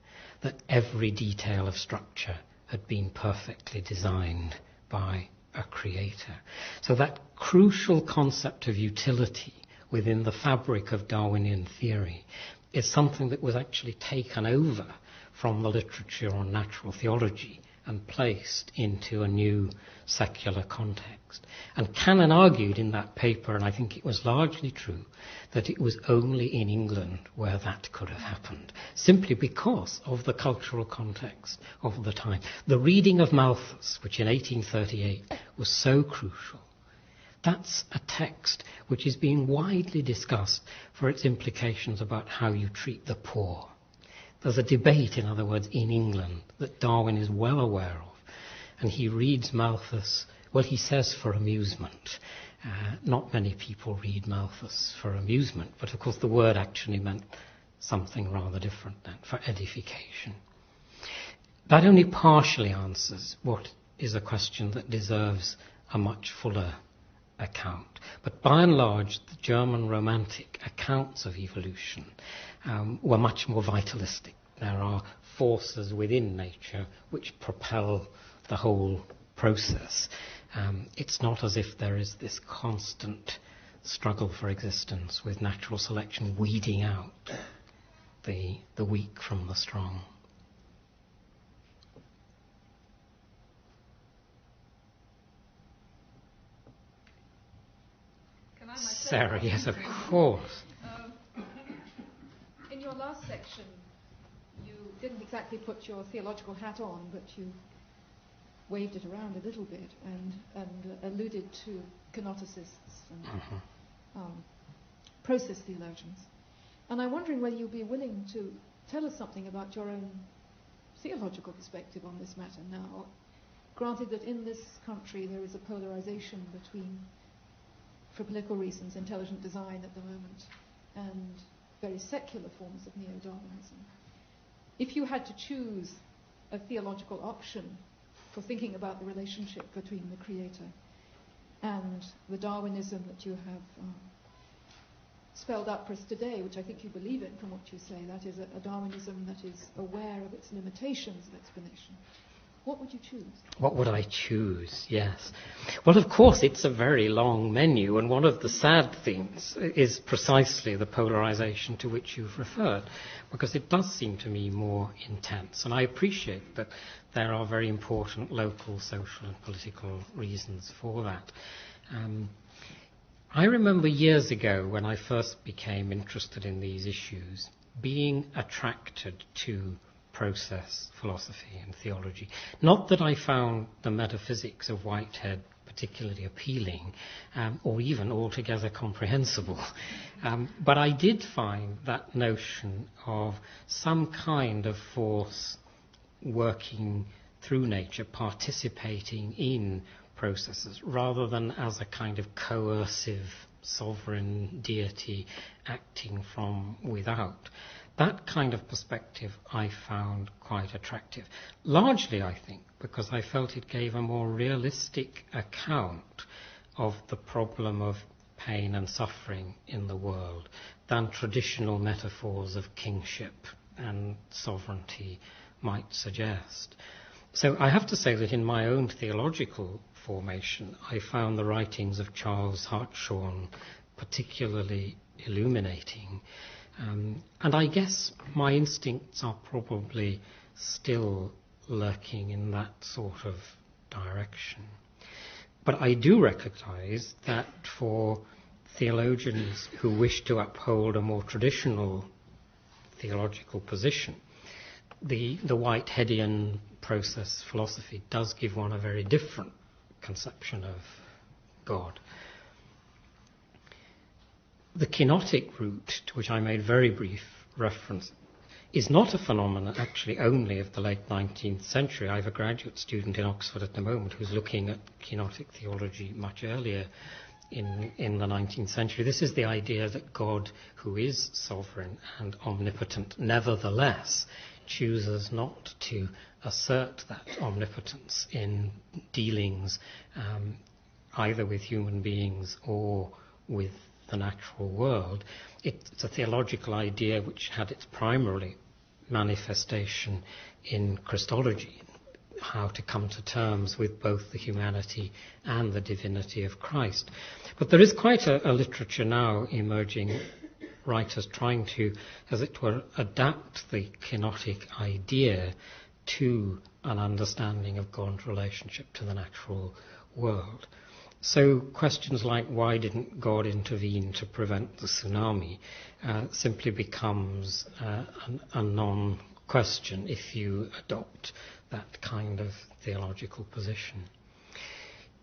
that every detail of structure had been perfectly designed by a creator. So that crucial concept of utility within the fabric of Darwinian theory is something that was actually taken over from the literature on natural theology and placed into a new secular context. And Cannon argued in that paper, and I think it was largely true, that it was only in England where that could have happened, simply because of the cultural context of the time. The reading of Malthus, which in 1838 was so crucial, that's a text which is being widely discussed for its implications about how you treat the poor. There's a debate, in other words, in England that Darwin is well aware of. And he reads Malthus, well, he says for amusement. Not many people read Malthus for amusement, but of course the word actually meant something rather different than for edification. That only partially answers what is a question that deserves a much fuller account. But by and large, the German Romantic accounts of evolution were much more vitalistic. There are forces within nature which propel the whole process. It's not as if there is this constant struggle for existence with natural selection weeding out the weak from the strong. Sarah, yes, of course. In your last section, you didn't exactly put your theological hat on, but you waved it around a little bit and alluded to canoticists and process theologians. And I'm wondering whether you'll be willing to tell us something about your own theological perspective on this matter now. Granted that in this country there is a polarization between, for political reasons, intelligent design at the moment and very secular forms of neo-Darwinism. If you had to choose a theological option for thinking about the relationship between the Creator and the Darwinism that you have spelled out for us today, which I think you believe in from what you say, that is a Darwinism that is aware of its limitations of explanation, what would you choose? What would I choose? Yes. Well, of course, it's a very long menu, and one of the sad things is precisely the polarization to which you've referred, because it does seem to me more intense. And I appreciate that there are very important local, social and political reasons for that. I remember years ago when I first became interested in these issues, being attracted to process philosophy and theology. Not that I found the metaphysics of Whitehead particularly appealing or even altogether comprehensible, but I did find that notion of some kind of force working through nature, participating in processes, rather than as a kind of coercive sovereign deity acting from without. That kind of perspective I found quite attractive. Largely, I think, because I felt it gave a more realistic account of the problem of pain and suffering in the world than traditional metaphors of kingship and sovereignty might suggest. So I have to say that in my own theological formation, I found the writings of Charles Hartshorne particularly illuminating. And I guess my instincts are probably still lurking in that sort of direction. But I do recognize that for theologians who wish to uphold a more traditional theological position, the Whiteheadian process philosophy does give one a very different conception of God. The kenotic route, to which I made very brief reference, is not a phenomenon actually only of the late 19th century. I have a graduate student in Oxford at the moment who's looking at kenotic theology much earlier in the 19th century. This is the idea that God, who is sovereign and omnipotent, nevertheless chooses not to assert that omnipotence in dealings either with human beings or with the natural world. It's a theological idea which had its primary manifestation in Christology, how to come to terms with both the humanity and the divinity of Christ. But there is quite a literature now emerging, writers trying to, as it were, adapt the kenotic idea to an understanding of God's relationship to the natural world. So questions like why didn't God intervene to prevent the tsunami simply becomes a non-question if you adopt that kind of theological position.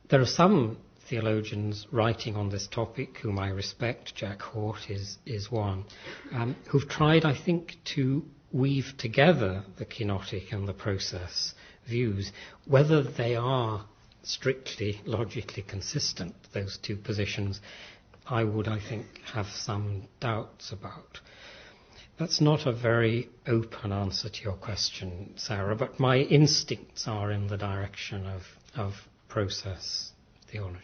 There are some theologians writing on this topic whom I respect. Jack Hort is one, who've tried, I think, to weave together the kenotic and the process views. Whether they are strictly logically consistent, those two positions, I would, I think, have some doubts about. That's not a very open answer to your question, Sarah, but my instincts are in the direction of process theology.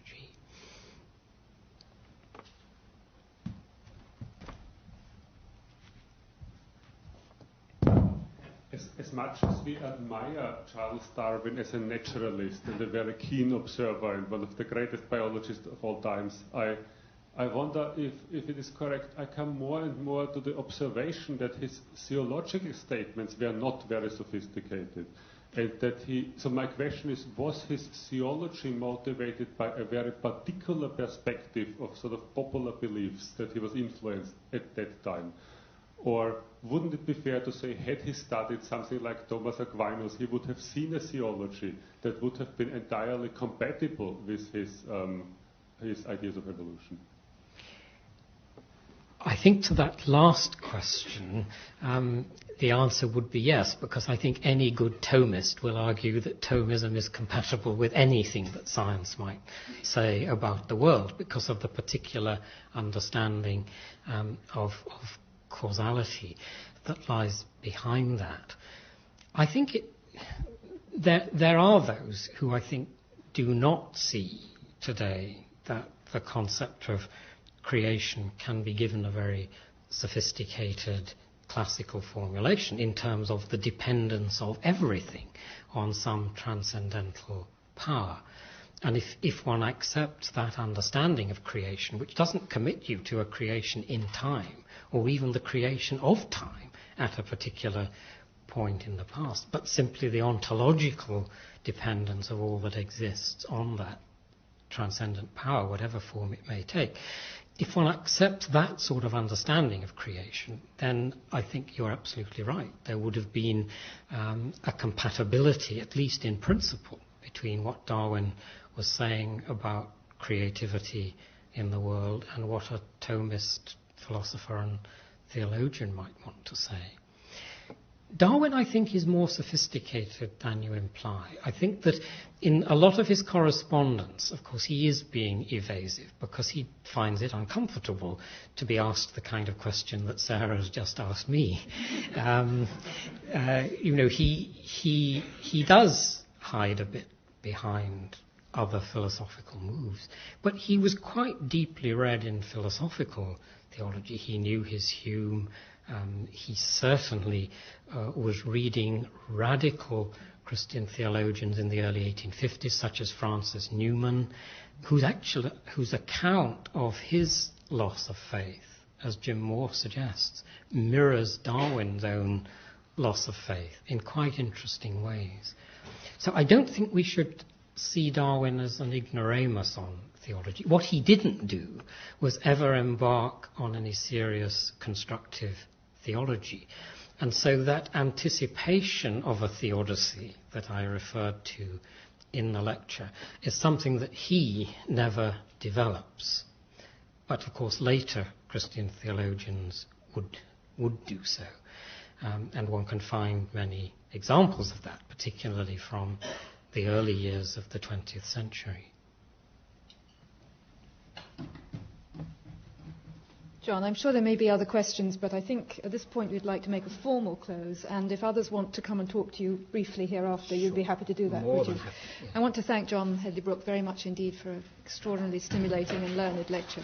As much as we admire Charles Darwin as a naturalist and a very keen observer and one of the greatest biologists of all times, I wonder if it is correct, I come more and more to the observation that his theological statements were not very sophisticated. And so my question is, was his theology motivated by a very particular perspective of sort of popular beliefs that he was influenced at that time? Or wouldn't it be fair to say, had he studied something like Thomas Aquinas, he would have seen a theology that would have been entirely compatible with his ideas of evolution? I think to that last question, the answer would be yes, because I think any good Thomist will argue that Thomism is compatible with anything that science might say about the world, because of the particular understanding of causality that lies behind that. I think there are those who I think do not see today that the concept of creation can be given a very sophisticated classical formulation in terms of the dependence of everything on some transcendental power. And if one accepts that understanding of creation, which doesn't commit you to a creation in time, or even the creation of time at a particular point in the past, but simply the ontological dependence of all that exists on that transcendent power, whatever form it may take. If one accepts that sort of understanding of creation, then I think you're absolutely right. There would have been a compatibility, at least in principle, between what Darwin was saying about creativity in the world and what a Thomist philosopher and theologian might want to say. Darwin, I think, is more sophisticated than you imply. I think that in a lot of his correspondence, of course, he is being evasive because he finds it uncomfortable to be asked the kind of question that Sarah has just asked me. He does hide a bit behind other philosophical moves, but he was quite deeply read in philosophical theology. He knew his Hume. He certainly was reading radical Christian theologians in the early 1850s, such as Francis Newman, whose account of his loss of faith, as Jim Moore suggests, mirrors Darwin's own loss of faith in quite interesting ways. So I don't think we should see Darwin as an ignoramus on theology. What he didn't do was ever embark on any serious constructive theology. And so that anticipation of a theodicy that I referred to in the lecture is something that he never develops. But of course later Christian theologians would do so. And one can find many examples of that, particularly from the early years of the 20th century. John, I'm sure there may be other questions, but I think at this point we'd like to make a formal close, and if others want to come and talk to you briefly hereafter, you'd be happy to do that, would you? Yeah. I want to thank John Hedley-Brooke very much indeed for an extraordinarily stimulating and learned lecture.